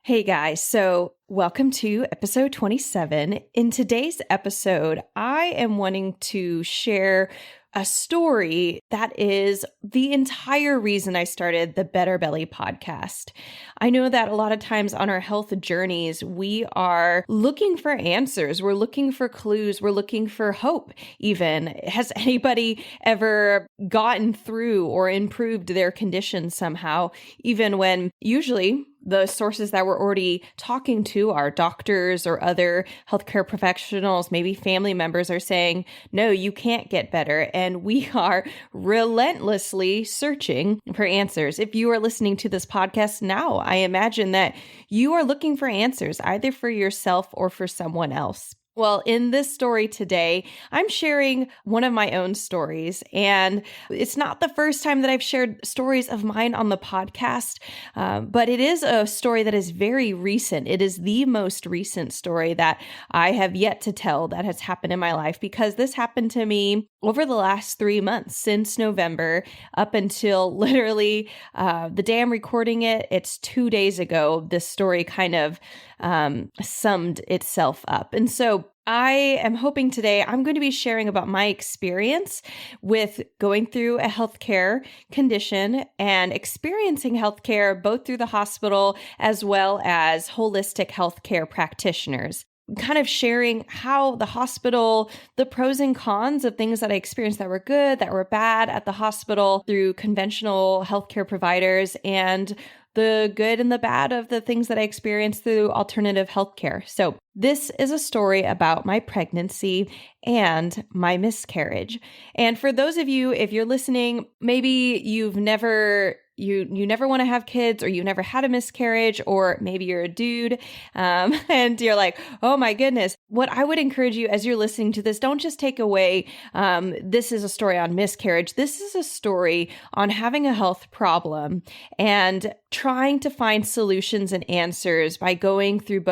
Hey guys, so welcome to episode 27. In today's episode, I am wanting to share a story that is the entire reason I started the Better Belly podcast. I know that a lot of times on our health journeys, we are looking for answers. We're looking for clues. We're looking for hope even. Has anybody ever gotten through or improved their condition somehow, even when usually the sources that we're already talking to are doctors or other healthcare professionals, maybe family members are saying, no, you can't get better. And we are relentlessly searching for answers. If you are listening to this podcast now, I imagine that you are looking for answers either for yourself or for someone else. Well, in this story today, I'm sharing one of my own stories, and it's not the first time that I've shared stories of mine on the podcast, but it is a story that is very recent. It is the most recent story that I have yet to tell that has happened in my life, because this happened to me over the last 3 months, since November up until literally the day I'm recording it. It's 2 days ago. This story kind of summed itself up. And so I am hoping today I'm going to be sharing about my experience with going through a healthcare condition and experiencing healthcare both through the hospital as well as holistic healthcare practitioners. Kind of sharing how the hospital, the pros and cons of things that I experienced that were good, that were bad at the hospital through conventional healthcare providers, and the good and the bad of the things that I experienced through alternative healthcare. So this is a story about my pregnancy and my miscarriage. And for those of you, if you're listening, maybe you've never you never want to have kids, or you never had a miscarriage, or maybe you're a dude and you're like, oh my goodness. What I would encourage you as you're listening to this, don't just take away, this is a story on miscarriage. This is a story on having a health problem and trying to find solutions and answers by going through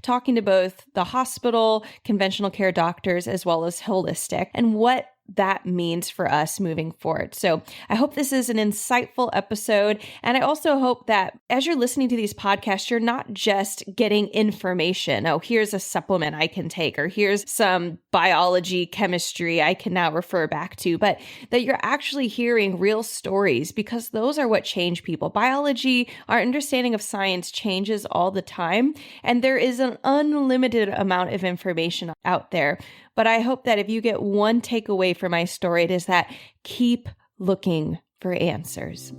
talking to both the hospital, conventional care doctors, as well as holistic, and what that means for us moving forward. So I hope this is an insightful episode. And I also hope that as you're listening to these podcasts, you're not just getting information. Oh, here's a supplement I can take, or here's some biology, chemistry I can now refer back to, but that you're actually hearing real stories, because those are what change people. Biology, our understanding of science changes all the time, and there is an unlimited amount of information out there. But I hope that if you get one takeaway from my story, it is that keep looking for answers.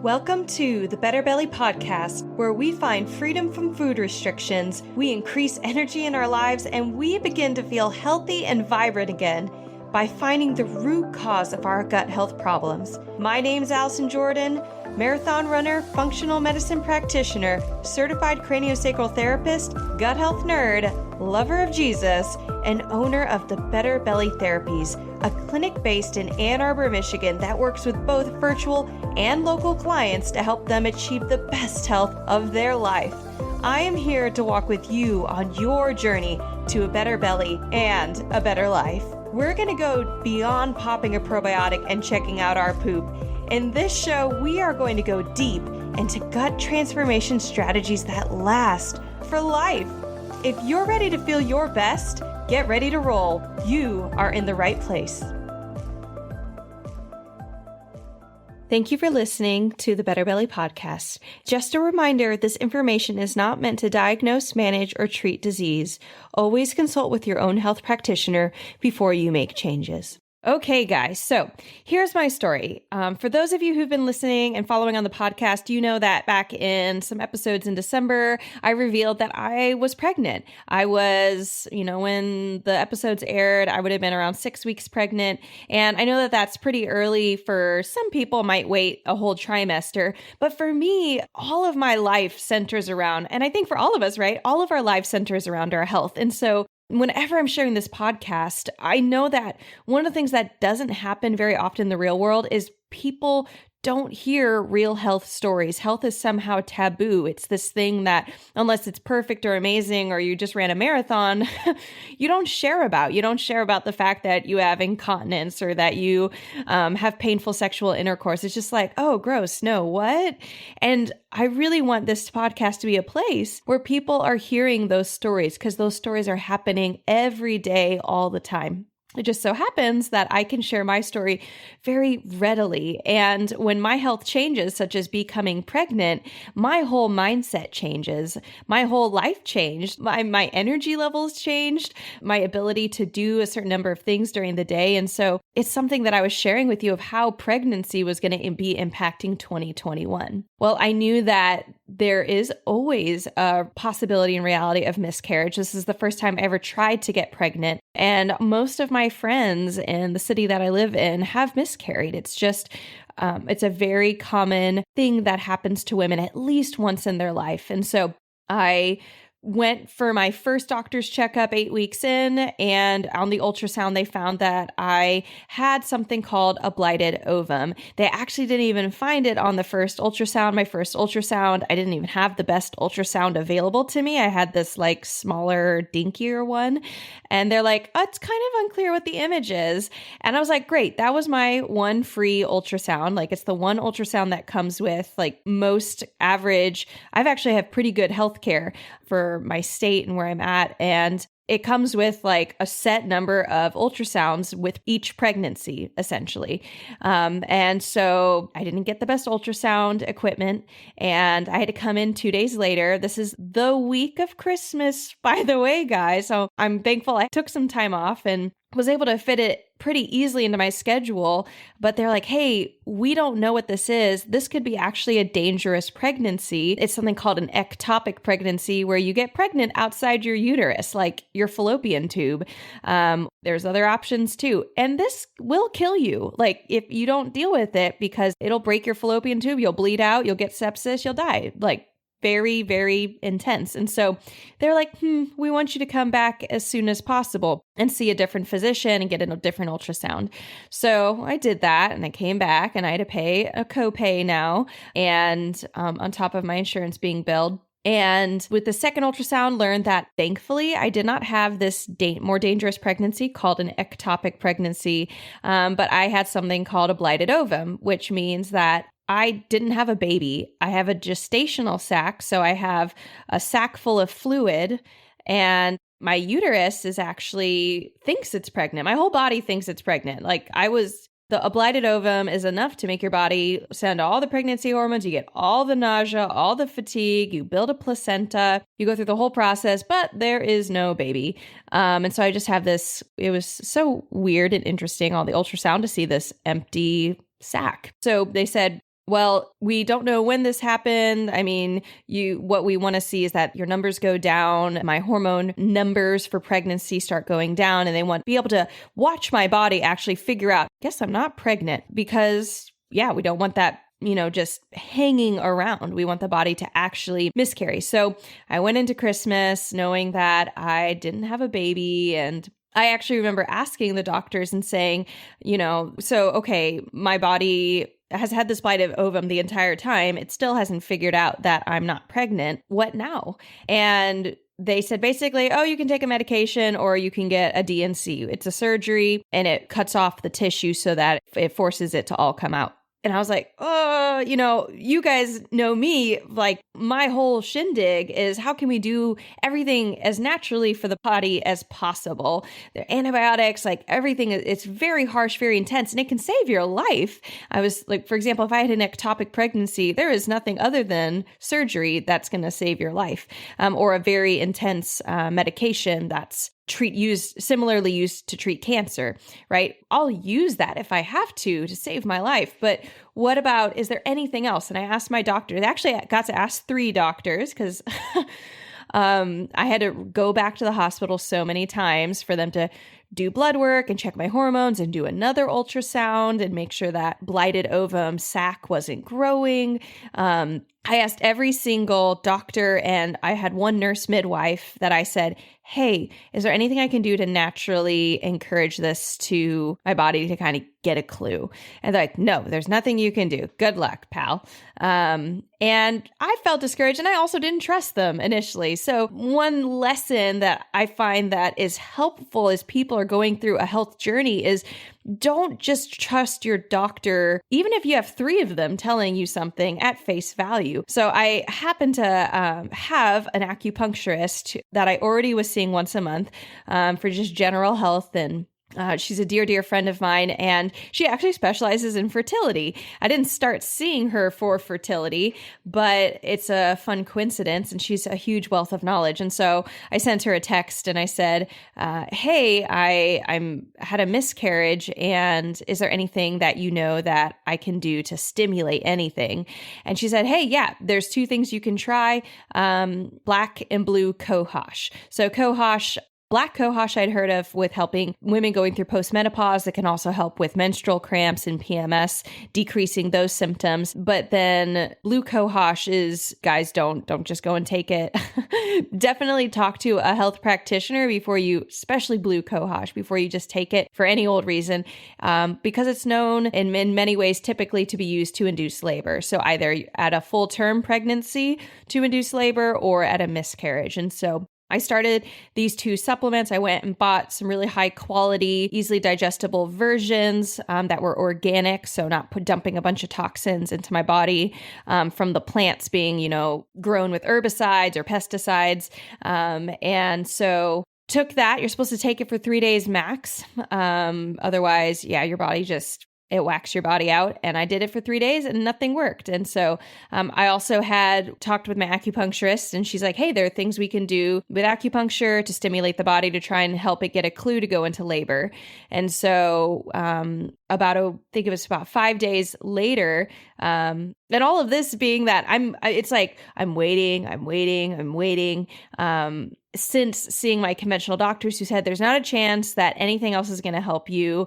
Welcome to the Better Belly podcast, where we find freedom from food restrictions, we increase energy in our lives, and we begin to feel healthy and vibrant again by finding the root cause of our gut health problems. My name's Allison Jordan, marathon runner, functional medicine practitioner, certified craniosacral therapist, gut health nerd, lover of Jesus, and owner of the Better Belly Therapies, a clinic based in Ann Arbor, Michigan that works with both virtual and local clients to help them achieve the best health of their life. I am here to walk with you on your journey to a better belly and a better life. We're going to go beyond popping a probiotic and checking out our poop. In this show, we are going to go deep into gut transformation strategies that last for life. If you're ready to feel your best, get ready to roll. You are in the right place. Thank you for listening to the Better Belly podcast. Just a reminder, this information is not meant to diagnose, manage, or treat disease. Always consult with your own health practitioner before you make changes. Okay, guys, so here's my story. For those of you who've been listening and following on the podcast, you know that back in some episodes in December, I revealed that I was pregnant. I was, when the episodes aired, I would have been around 6 weeks pregnant. And I know that that's pretty early for some people, might wait a whole trimester. But for me, all of my life centers around, and I think for all of us, right? All of our life centers around our health. And so whenever I'm sharing this podcast, I know that one of the things that doesn't happen very often in the real world is people don't hear real health stories. Health is somehow taboo. It's this thing that, unless it's perfect or amazing, or you just ran a marathon, you don't share about. You don't share about the fact that you have incontinence or that you have painful sexual intercourse. It's just like, oh, gross. No, what? And I really want this podcast to be a place where people are hearing those stories, because those stories are happening every day, all the time. It just so happens that I can share my story very readily. And when my health changes, such as becoming pregnant, my whole mindset changes. My whole life changed. My energy levels changed. My ability to do a certain number of things during the day. And so it's something that I was sharing with you of how pregnancy was going to be impacting 2021. Well, I knew that there is always a possibility and reality of miscarriage. This is the first time I ever tried to get pregnant. And most of my friends in the city that I live in have miscarried. It's just, it's a very common thing that happens to women at least once in their life. And so I went for my first doctor's checkup 8 weeks in, and on the ultrasound, they found that I had something called a blighted ovum. They actually didn't even find it on the first ultrasound. My first ultrasound, I didn't even have the best ultrasound available to me. I had this like smaller, dinkier one. And they're like, oh, it's kind of unclear what the image is. And I was like, great. That was my one free ultrasound. Like, it's the one ultrasound that comes with like most average. I've actually have pretty good healthcare for my state and where I'm at. And it comes with like a set number of ultrasounds with each pregnancy, essentially. And so I didn't get the best ultrasound equipment, and I had to come in 2 days later. This is the week of Christmas, by the way, guys. So I'm thankful I took some time off and was able to fit it pretty easily into my schedule. But they're like, hey, we don't know what this is. This could be actually a dangerous pregnancy. It's something called an ectopic pregnancy, where you get pregnant outside your uterus, like your fallopian tube. There's other options too. And this will kill you, like if you don't deal with it, because it'll break your fallopian tube. You'll bleed out. You'll get sepsis. You'll die. Like, very, very intense. And so they're like, we want you to come back as soon as possible and see a different physician and get a different ultrasound. So I did that, and I came back, and I had to pay a copay now, and on top of my insurance being billed. And with the second ultrasound, learned that thankfully I did not have this more dangerous pregnancy called an ectopic pregnancy, but I had something called a blighted ovum, which means that I didn't have a baby. I have a gestational sac. So I have a sac full of fluid, and my uterus thinks it's pregnant. My whole body thinks it's pregnant. Like a blighted ovum is enough to make your body send all the pregnancy hormones. You get all the nausea, all the fatigue, you build a placenta, you go through the whole process, but there is no baby. And so I just have this, it was so weird and interesting on the ultrasound to see this empty sac. So they said, well, we don't know when this happened. I mean, what we want to see is that your numbers go down. My hormone numbers for pregnancy start going down, and they want to be able to watch my body actually figure out, guess I'm not pregnant, because we don't want that, just hanging around. We want the body to actually miscarry. So I went into Christmas knowing that I didn't have a baby, and I actually remember asking the doctors and saying, okay, my body has had this blighted ovum the entire time. It still hasn't figured out that I'm not pregnant. What now? And they said basically, you can take a medication or you can get a DNC. It's a surgery, and it cuts off the tissue so that it forces it to all come out. And I was like, you guys know me, like my whole shindig is how can we do everything as naturally for the body as possible? There are antibiotics, like everything, it's very harsh, very intense, and it can save your life. I was like, for example, if I had an ectopic pregnancy, there is nothing other than surgery that's going to save your life, or a very intense medication that's similarly used to treat cancer, right? I'll use that if I have to save my life. But what about, is there anything else? And I asked my doctor. They actually got to ask 3 doctors because I had to go back to the hospital so many times for them to do blood work and check my hormones and do another ultrasound and make sure that blighted ovum sac wasn't growing. I asked every single doctor, and I had one nurse midwife that I said, hey, is there anything I can do to naturally encourage this to my body to kind of get a clue? And they're like, no, there's nothing you can do. Good luck, pal. And I felt discouraged, and I also didn't trust them initially. So one lesson that I find that is helpful as people are going through a health journey is don't just trust your doctor, even if you have 3 of them telling you something at face value. So I happen to have an acupuncturist that I already was seeing once a month for just general health, and she's a dear, dear friend of mine, and she actually specializes in fertility. I didn't start seeing her for fertility, but it's a fun coincidence, and she's a huge wealth of knowledge. And so I sent her a text and I said, hey, I'm had a miscarriage, and is there anything that you know that I can do to stimulate anything? And she said, hey, yeah, there's 2 things you can try, black and blue cohosh. So cohosh, Black cohosh I'd heard of with helping women going through postmenopause. It can also help with menstrual cramps and PMS, decreasing those symptoms. But then blue cohosh is, guys, don't just go and take it. Definitely talk to a health practitioner before you, especially blue cohosh, before you just take it for any old reason, because it's known in many ways typically to be used to induce labor. So either at a full-term pregnancy to induce labor or at a miscarriage. And so I started these 2 supplements. I went and bought some really high quality, easily digestible versions that were organic. So not dumping a bunch of toxins into my body from the plants being, grown with herbicides or pesticides. And so took that. You're supposed to take it for 3 days max. Otherwise, your body it whacks your body out. And I did it for 3 days and nothing worked. And so I also had talked with my acupuncturist, and she's like, hey, there are things we can do with acupuncture to stimulate the body to try and help it get a clue to go into labor. And so I think it was about 5 days later, and all of this being that I'm waiting. Since seeing my conventional doctors who said there's not a chance that anything else is going to help you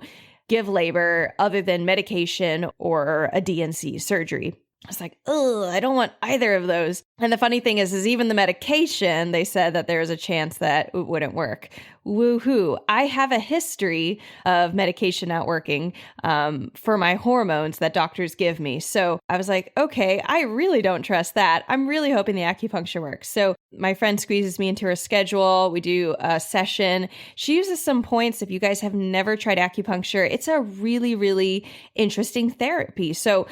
give labor other than medication or a DNC surgery. I was like, oh, I don't want either of those. And the funny thing is even the medication, they said that there was a chance that it wouldn't work. Woohoo. I have a history of medication not working for my hormones that doctors give me. So I was like, okay, I really don't trust that. I'm really hoping the acupuncture works. So my friend squeezes me into her schedule. We do a session. She uses some points. If you guys have never tried acupuncture, it's a really, really interesting therapy. So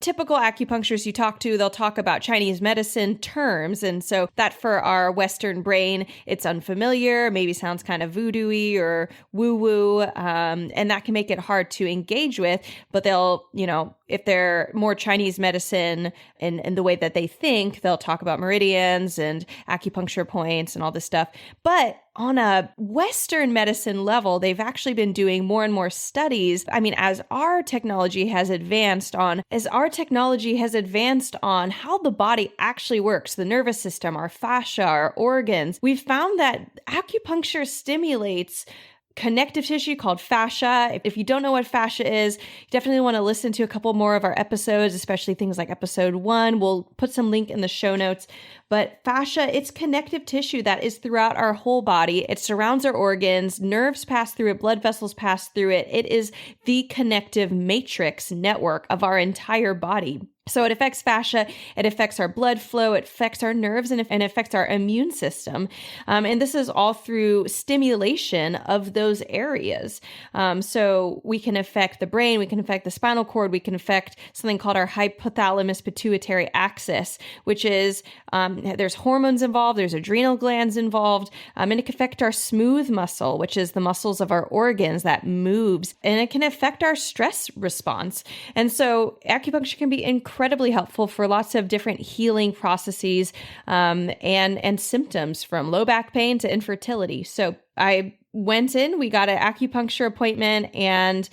typical acupuncturists you talk to, they'll talk about Chinese medicine terms. And so that for our Western brain, it's unfamiliar, maybe sounds kind of voodoo-y or woo-woo, and that can make it hard to engage with. But they'll, if they're more Chinese medicine in the way that they think, they'll talk about meridians and acupuncture points and all this stuff. But on a Western medicine level, they've actually been doing more and more studies. I mean, as our technology has advanced on how the body actually works, the nervous system, our fascia, our organs, we've found that acupuncture stimulates connective tissue called fascia. If you don't know what fascia is, you definitely want to listen to a couple more of our episodes, especially things like episode 1. We'll put some link in the show notes. But fascia, it's connective tissue that is throughout our whole body. It surrounds our organs. Nerves pass through it. Blood vessels pass through it. It is the connective matrix network of our entire body. So it affects fascia, it affects our blood flow, it affects our nerves, and it affects our immune system. And this is all through stimulation of those areas. So we can affect the brain, we can affect the spinal cord, we can affect something called our hypothalamus pituitary axis, which is, there's hormones involved, there's adrenal glands involved, and it can affect our smooth muscle, which is the muscles of our organs that moves, and it can affect our stress response. And so acupuncture can be incredibly helpful for lots of different healing processes and symptoms, from low back pain to infertility. So I went in, we got an acupuncture appointment, and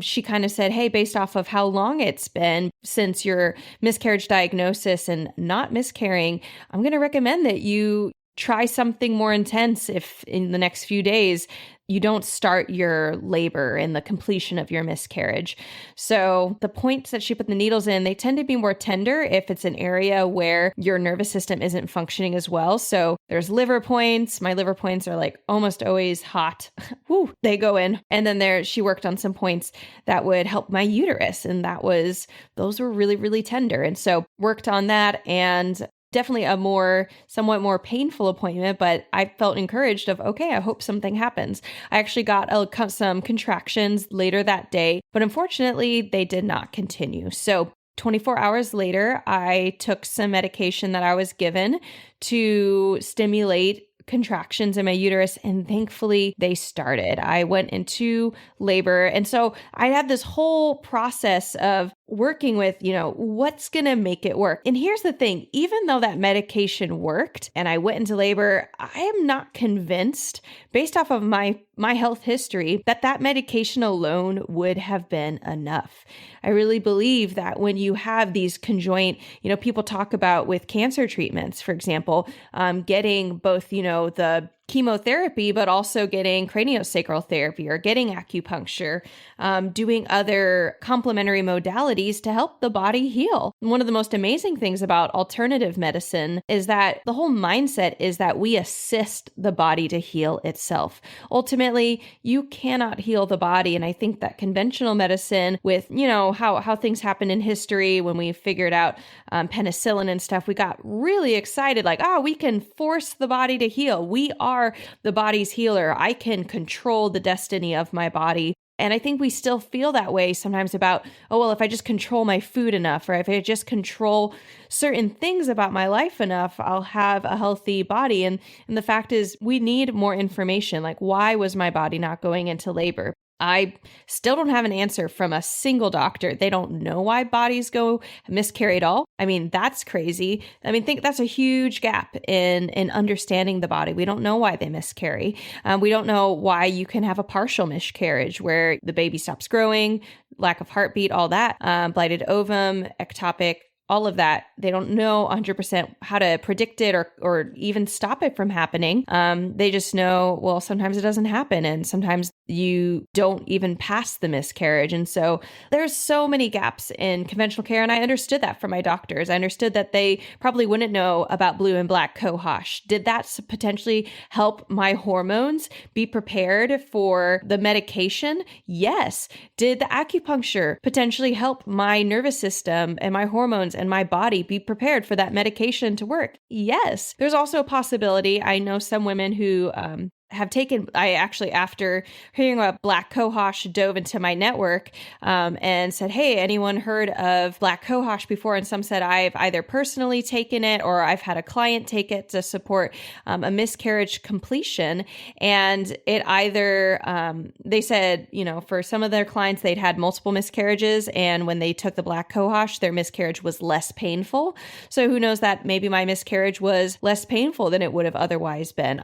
she kind of said, hey, based off of how long it's been since your miscarriage diagnosis and not miscarrying, I'm going to recommend that you try something more intense if in the next few days you don't start your labor and the completion of your miscarriage. So the points that she put the needles in, they tend to be more tender if it's an area where your nervous system isn't functioning as well. So there's liver points. My liver points are like almost always hot. Woo, they go in. And then she worked on some points that would help my uterus. And those were really, really tender. And so worked on that, and definitely a somewhat more painful appointment, but I felt encouraged of, okay, I hope something happens. I actually got some contractions later that day, but unfortunately they did not continue. So 24 hours later, I took some medication that I was given to stimulate contractions in my uterus, and thankfully they started. I went into labor. And so I had this whole process of working with, what's going to make it work. And here's the thing, even though that medication worked and I went into labor, I am not convinced, based off of my health history, that medication alone would have been enough. I really believe that when you have these conjoint, people talk about with cancer treatments, for example, getting both, the chemotherapy, but also getting craniosacral therapy or getting acupuncture, doing other complementary modalities to help the body heal. And one of the most amazing things about alternative medicine is that the whole mindset is that we assist the body to heal itself. Ultimately, you cannot heal the body. And I think that conventional medicine with, how things happened in history when we figured out penicillin and stuff, we got really excited, like, we can force the body to heal. We are the body's healer. I can control the destiny of my body. And I think we still feel that way sometimes about, if I just control my food enough, or if I just control certain things about my life enough, I'll have a healthy body. And the fact is, we need more information. Like, why was my body not going into labor? I still don't have an answer from a single doctor. They don't know why bodies go miscarry at all. I mean, that's crazy. Think that's a huge gap in understanding the body. We don't know why they miscarry. We don't know why you can have a partial miscarriage where the baby stops growing, lack of heartbeat, all that, blighted ovum, ectopic, all of that. They don't know 100% how to predict it or even stop it from happening. They just know, sometimes it doesn't happen. And sometimes you don't even pass the miscarriage. And so there's so many gaps in conventional care. And I understood that from my doctors. I understood that they probably wouldn't know about blue and black cohosh. Did that potentially help my hormones be prepared for the medication? Yes. Did the acupuncture potentially help my nervous system and my hormones and my body be prepared for that medication to work? Yes. There's also a possibility. I know some women who I actually, after hearing about black cohosh, dove into my network and said, hey, anyone heard of black cohosh before? And some said, I've either personally taken it or I've had a client take it to support a miscarriage completion. And it either, they said, for some of their clients, they'd had multiple miscarriages. And when they took the black cohosh, their miscarriage was less painful. So who knows, that maybe my miscarriage was less painful than it would have otherwise been.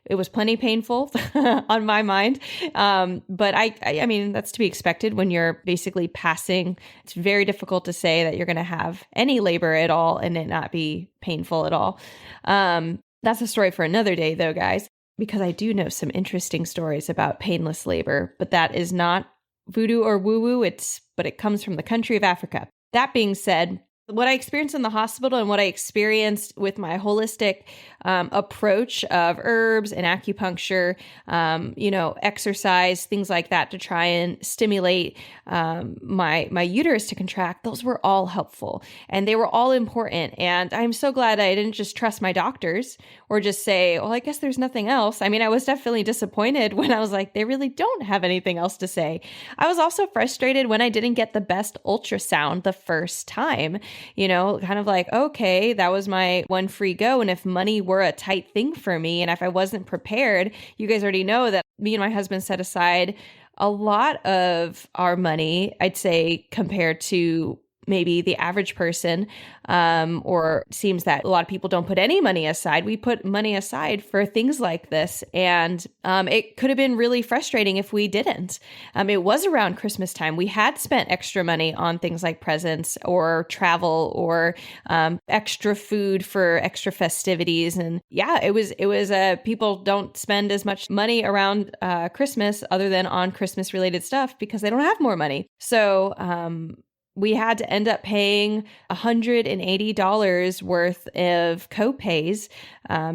It was plenty painful on my mind. But I mean, that's to be expected when you're basically passing. It's very difficult to say that you're going to have any labor at all and it not be painful at all. That's a story for another day though, guys, because I do know some interesting stories about painless labor, but that is not voodoo or woo-woo. But it comes from the country of Africa. That being said, what I experienced in the hospital and what I experienced with my holistic approach of herbs and acupuncture, exercise, things like that to try and stimulate my uterus to contract, those were all helpful and they were all important. And I'm so glad I didn't just trust my doctors or just say, well, I guess there's nothing else. I mean, I was definitely disappointed when I was like, they really don't have anything else to say. I was also frustrated when I didn't get the best ultrasound the first time. Kind of like, okay, that was my one free go. And if money were a tight thing for me, and if I wasn't prepared, you guys already know that me and my husband set aside a lot of our money, I'd say, compared to maybe the average person, or it seems that a lot of people don't put any money aside. We put money aside for things like this. And it could have been really frustrating if we didn't. It was around Christmas time. We had spent extra money on things like presents or travel or extra food for extra festivities. And yeah, it was people don't spend as much money around Christmas other than on Christmas related stuff because they don't have more money. So we had to end up paying $180 worth of co-pays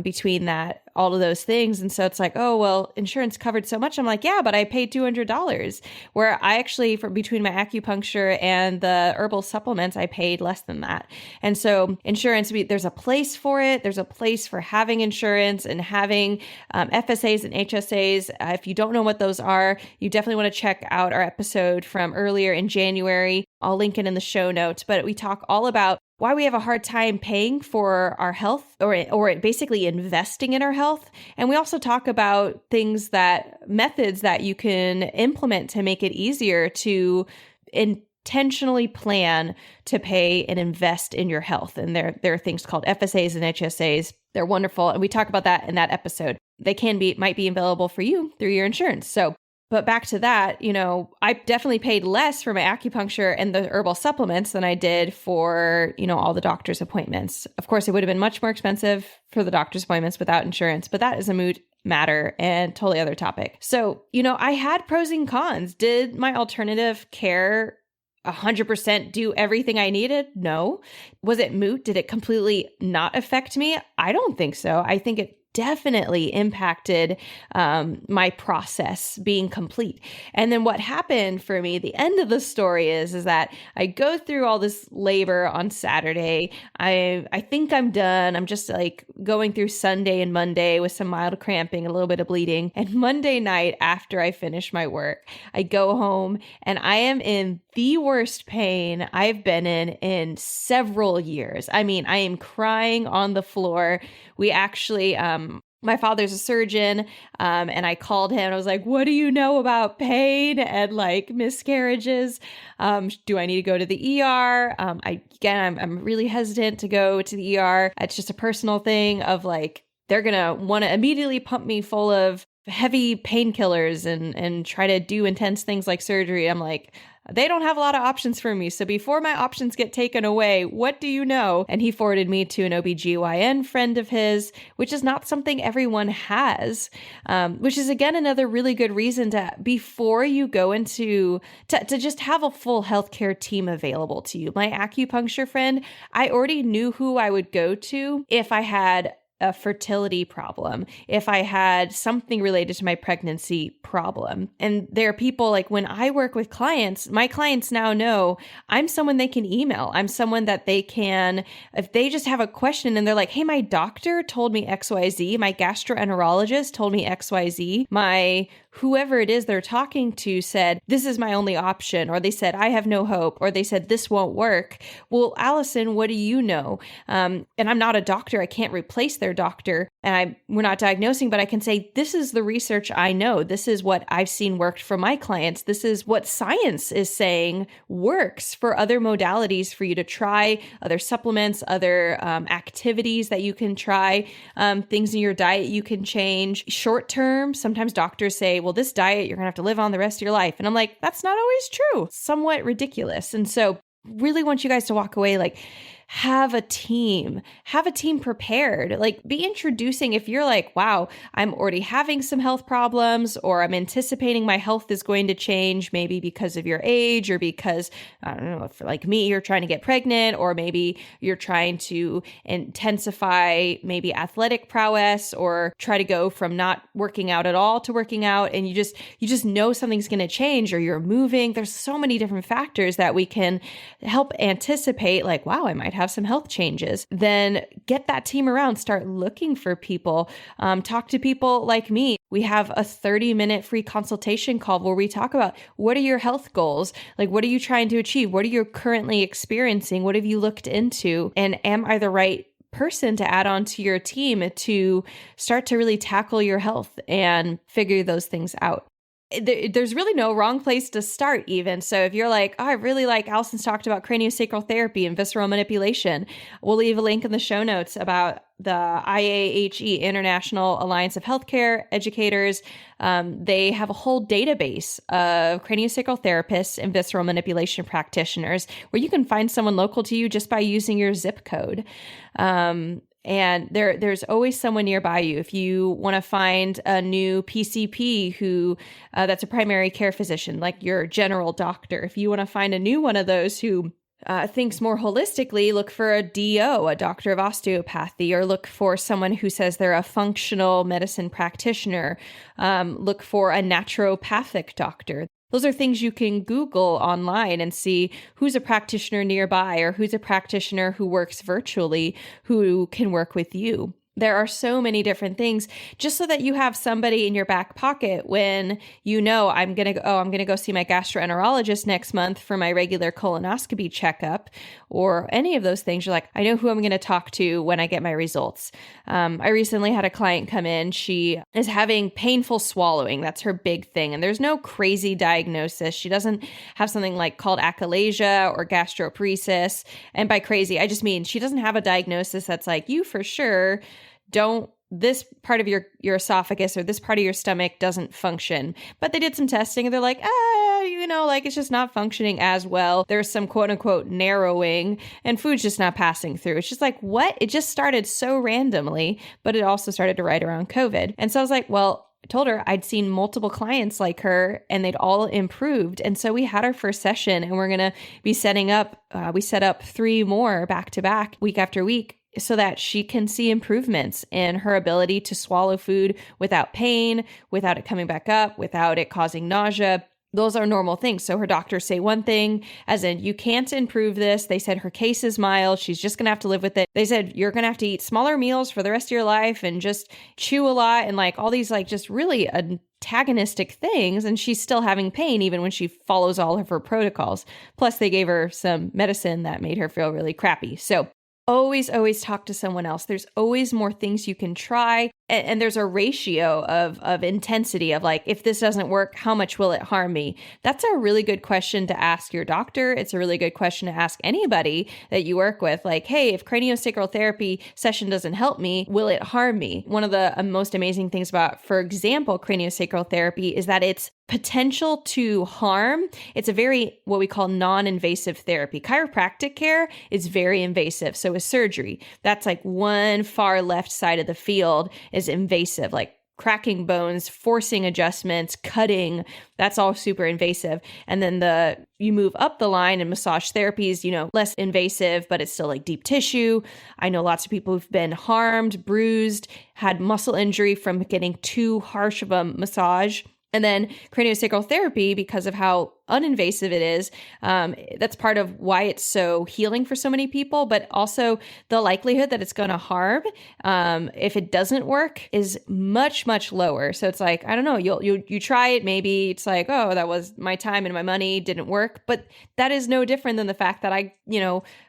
between all of those things. And so it's like, oh, well, insurance covered so much. I'm like, yeah, but I paid $200, where I actually, for between my acupuncture and the herbal supplements, I paid less than that. And so insurance, there's a place for it. There's a place for having insurance and having FSAs and HSAs. If you don't know what those are, you definitely want to check out our episode from earlier in January. I'll link it in the show notes, but we talk all about why we have a hard time paying for our health or basically investing in our health. And we also talk about methods that you can implement to make it easier to intentionally plan to pay and invest in your health. And there are things called FSAs and HSAs. They're wonderful. And we talk about that in that episode. They might be available for you through your insurance. But back to that, I definitely paid less for my acupuncture and the herbal supplements than I did for, all the doctor's appointments. Of course, it would have been much more expensive for the doctor's appointments without insurance, but that is a moot matter and totally other topic. So, I had pros and cons. Did my alternative care 100% do everything I needed? No. Was it moot? Did it completely not affect me? I don't think so. I think it definitely impacted my process being complete. And then what happened for me, the end of the story is that I go through all this labor on Saturday. I think I'm done. I'm just like going through Sunday and Monday with some mild cramping, a little bit of bleeding. And Monday night after I finish my work, I go home and I am in the worst pain I've been in several years. I mean, I am crying on the floor. We actually, my father's a surgeon, and I called him and I was like, what do you know about pain and like miscarriages? Do I need to go to the ER? I'm really hesitant to go to the ER. It's just a personal thing of like, they're going to want to immediately pump me full of heavy painkillers and try to do intense things like surgery. I'm like, they don't have a lot of options for me. So before my options get taken away, what do you know? And he forwarded me to an OBGYN friend of his, which is not something everyone has, which is, again, another really good reason to, before you go to just have a full healthcare team available to you. My acupuncture friend, I already knew who I would go to if I had a fertility problem, if I had something related to my pregnancy problem. And there are people like when I work with clients, my clients now know I'm someone they can email. I'm someone that they can, if they just have a question and they're like, hey, my doctor told me XYZ, my gastroenterologist told me XYZ, my whoever it is they're talking to said, this is my only option, or they said, I have no hope, or they said, this won't work. Well, Allison, what do you know? And I'm not a doctor. I can't replace their doctor. And we're not diagnosing, but I can say, this is the research I know. This is what I've seen worked for my clients. This is what science is saying works for other modalities for you to try, other supplements, other activities that you can try, things in your diet you can change. Short term, sometimes doctors say, well, this diet you're going to have to live on the rest of your life. And I'm like, that's not always true. Somewhat ridiculous. And so really want you guys to walk away like, have a team prepared, like be introducing. If you're like, wow, I'm already having some health problems, or I'm anticipating my health is going to change, maybe because of your age, or because, I don't know, if like me, you're trying to get pregnant, or maybe you're trying to intensify maybe athletic prowess, or try to go from not working out at all to working out. And you just know something's going to change, or you're moving. There's so many different factors that we can help anticipate, like, wow, I might have some health changes. Then get that team around, start looking for people, talk to people like me. We have a 30-minute free consultation call where we talk about what are your health goals? Like, what are you trying to achieve? What are you currently experiencing? What have you looked into? And am I the right person to add on to your team to start to really tackle your health and figure those things out? there's really no wrong place to start even. So if you're like, oh, I really like Allison's talked about craniosacral therapy and visceral manipulation, we'll leave a link in the show notes about the IAHE, International Alliance of Healthcare Educators. They have a whole database of craniosacral therapists and visceral manipulation practitioners where you can find someone local to you just by using your zip code. And there's always someone nearby you. If you want to find a new PCP who that's a primary care physician, like your general doctor, if you want to find a new one of those who thinks more holistically, look for a DO, a doctor of osteopathy, or look for someone who says they're a functional medicine practitioner. Look for a naturopathic doctor. Those are things you can Google online and see who's a practitioner nearby or who's a practitioner who works virtually who can work with you. There are so many different things just so that you have somebody in your back pocket when you know I'm going to go see my gastroenterologist next month for my regular colonoscopy checkup or any of those things. You're like, I know who I'm going to talk to when I get my results. I recently had a client come in. She is having painful swallowing. That's her big thing. And there's no crazy diagnosis. She doesn't have something like called achalasia or gastroparesis. And by crazy, I just mean she doesn't have a diagnosis that's like, you for sure this part of your esophagus or this part of your stomach doesn't function. But they did some testing and they're like, it's just not functioning as well. There's some quote unquote narrowing and food's just not passing through. It's just like, what? It just started so randomly, but it also started to right around COVID. And so I was like, well, I told her I'd seen multiple clients like her and they'd all improved. And so we had our first session and we're going to be setting up, we set up 3 more back to back week after week, so that she can see improvements in her ability to swallow food without pain, without it coming back up, without it causing nausea. Those are normal things. So her doctors say one thing, as in, you can't improve this. They said her case is mild. She's just going to have to live with it. They said, you're going to have to eat smaller meals for the rest of your life and just chew a lot and like all these like just really antagonistic things. And she's still having pain even when she follows all of her protocols. Plus they gave her some medicine that made her feel really crappy. So always talk to someone else. There's always more things you can try. And there's a ratio of intensity of like, if this doesn't work, how much will it harm me? That's a really good question to ask your doctor. It's a really good question to ask anybody that you work with. Like, hey, if craniosacral therapy session doesn't help me, will it harm me? One of the most amazing things about, for example, craniosacral therapy is that it's potential to harm. It's a very, what we call non-invasive therapy. Chiropractic care is very invasive. So is surgery. That's like one far left side of the field is invasive, like cracking bones, forcing adjustments, cutting. That's all super invasive. And then you move up the line and massage therapy is, less invasive, but it's still like deep tissue. I know lots of people who've been harmed, bruised, had muscle injury from getting too harsh of a massage. And then craniosacral therapy, because of how uninvasive it is, that's part of why it's so healing for so many people, but also the likelihood that it's going to harm if it doesn't work is much, much lower. So it's like, I don't know, you try it, maybe it's like, oh, that was my time and my money didn't work. But that is no different than the fact that I,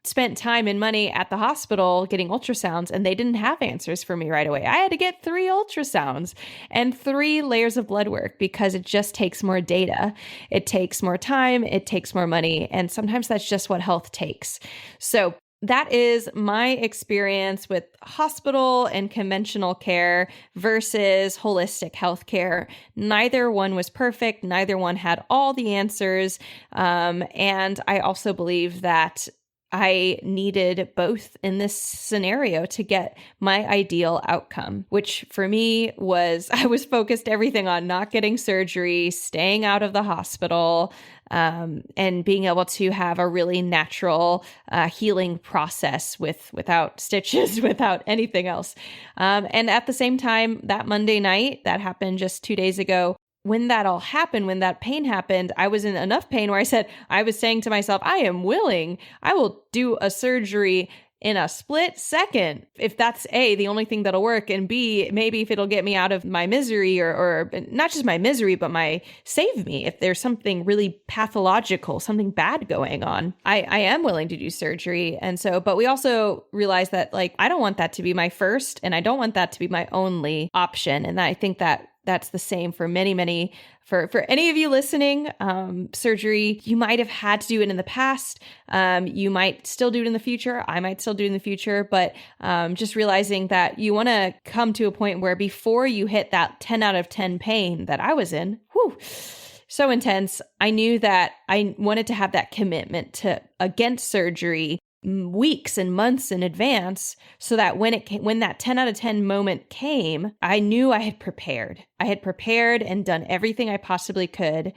spent time and money at the hospital getting ultrasounds and they didn't have answers for me right away. I had to get 3 ultrasounds and 3 layers of blood work because it just takes more data. It takes more time, it takes more money, and sometimes that's just what health takes. So that is my experience with hospital and conventional care versus holistic healthcare. Neither one was perfect. Neither one had all the answers. And I also believe that I needed both in this scenario to get my ideal outcome, which for me was, I was focused everything on not getting surgery, staying out of the hospital, and being able to have a really natural healing process without stitches, without anything else. And at the same time, that Monday night, that happened just 2 days ago, when that all happened, when that pain happened, I was in enough pain where I was saying to myself, I am willing, I will do a surgery in a split second, if that's A, the only thing that'll work, and B, maybe if it'll get me out of my misery or not just my misery, but save me. If there's something really pathological, something bad going on, I am willing to do surgery. And so, but we also realize that I don't want that to be my first, and I don't want that to be my only option. And I think that that's the same for many, for any of you listening. Surgery, you might have had to do it in the past. You might still do it in the future. I might still do it in the future, but just realizing that you want to come to a point where before you hit that 10 out of 10 pain that I was in, so intense, I knew that I wanted to have that commitment against surgery weeks and months in advance, so that when that 10 out of 10 moment came, I knew I had prepared. I had prepared and done everything I possibly could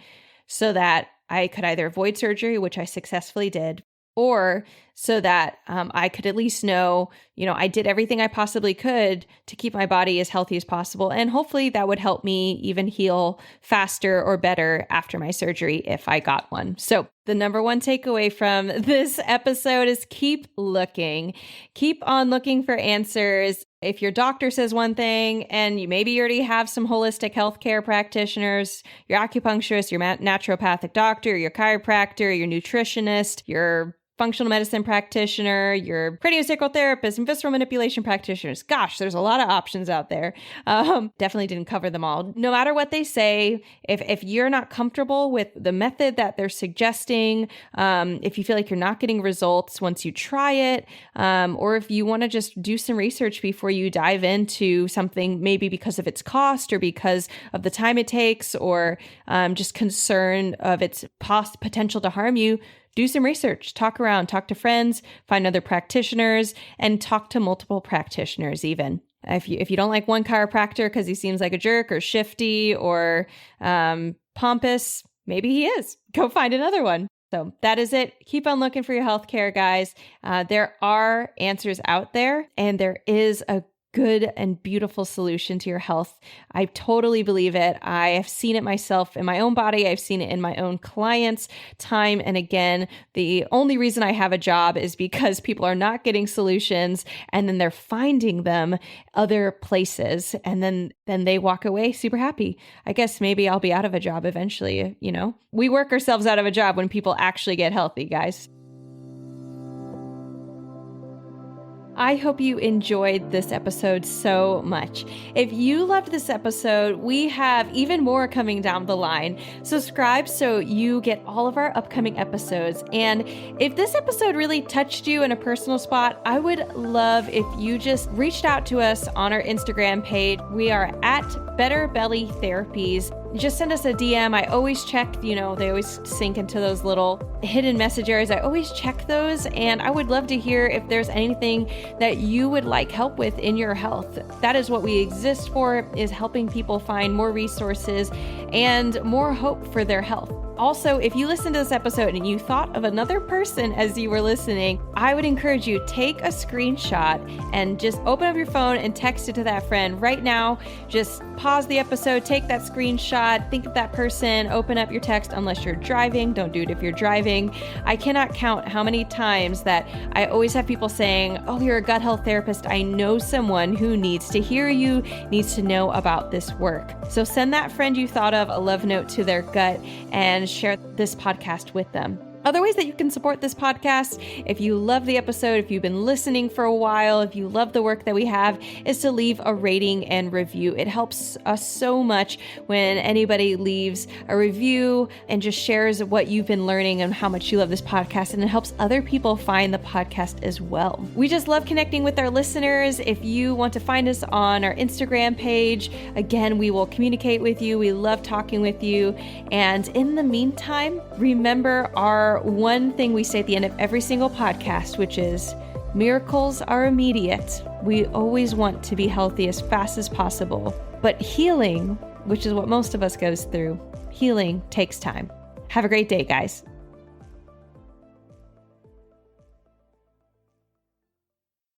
so that I could either avoid surgery, which I successfully did, or so that I could at least know, I did everything I possibly could to keep my body as healthy as possible. And hopefully that would help me even heal faster or better after my surgery if I got one. So the number one takeaway from this episode is keep looking. Keep on looking for answers. If your doctor says one thing and you already have some holistic healthcare practitioners, your acupuncturist, your naturopathic doctor, your chiropractor, your nutritionist, your functional medicine practitioner, your craniosacral therapist, and visceral manipulation practitioners. Gosh, there's a lot of options out there. Definitely didn't cover them all. No matter what they say, if you're not comfortable with the method that they're suggesting, if you feel like you're not getting results once you try it, or if you want to just do some research before you dive into something, maybe because of its cost or because of the time it takes, or just concern of its potential to harm you, do some research, talk around, talk to friends, find other practitioners, and talk to multiple practitioners even. If you don't like one chiropractor because he seems like a jerk or shifty or pompous, maybe he is. Go find another one. So that is it. Keep on looking for your healthcare, guys. There are answers out there, and there is a good and beautiful solution to your health. I totally believe it. I have seen it myself in my own body. I've seen it in my own clients time and again. The only reason I have a job is because people are not getting solutions, and then they're finding them other places, and then they walk away super happy. I guess maybe I'll be out of a job eventually. We work ourselves out of a job when people actually get healthy, guys. I hope you enjoyed this episode so much. If you loved this episode, we have even more coming down the line. Subscribe so you get all of our upcoming episodes. And if this episode really touched you in a personal spot, I would love if you just reached out to us on our Instagram page. We are at Better Belly Therapies. Just send us a DM. I always check, they always sink into those little hidden message areas. I always check those, and I would love to hear if there's anything that you would like help with in your health. That is what we exist for, is helping people find more resources and more hope for their health. Also, if you listened to this episode and you thought of another person as you were listening, I would encourage you, take a screenshot and just open up your phone and text it to that friend right now. Just pause the episode, take that screenshot, think of that person, open up your text unless you're driving. Don't do it if you're driving. I cannot count how many times that I always have people saying, oh, you're a gut health therapist. I know someone who needs to hear you, needs to know about this work. So send that friend you thought of a love note to their gut and share this podcast with them. Other ways that you can support this podcast, if you love the episode, if you've been listening for a while, if you love the work that we have, is to leave a rating and review. It helps us so much when anybody leaves a review and just shares what you've been learning and how much you love this podcast, and it helps other people find the podcast as well. We just love connecting with our listeners. If you want to find us on our Instagram page, again, we will communicate with you. We love talking with you. And in the meantime, remember our one thing we say at the end of every single podcast, which is miracles are immediate. We always want to be healthy as fast as possible, but healing, which is what most of us goes through, healing takes time. Have a great day, guys.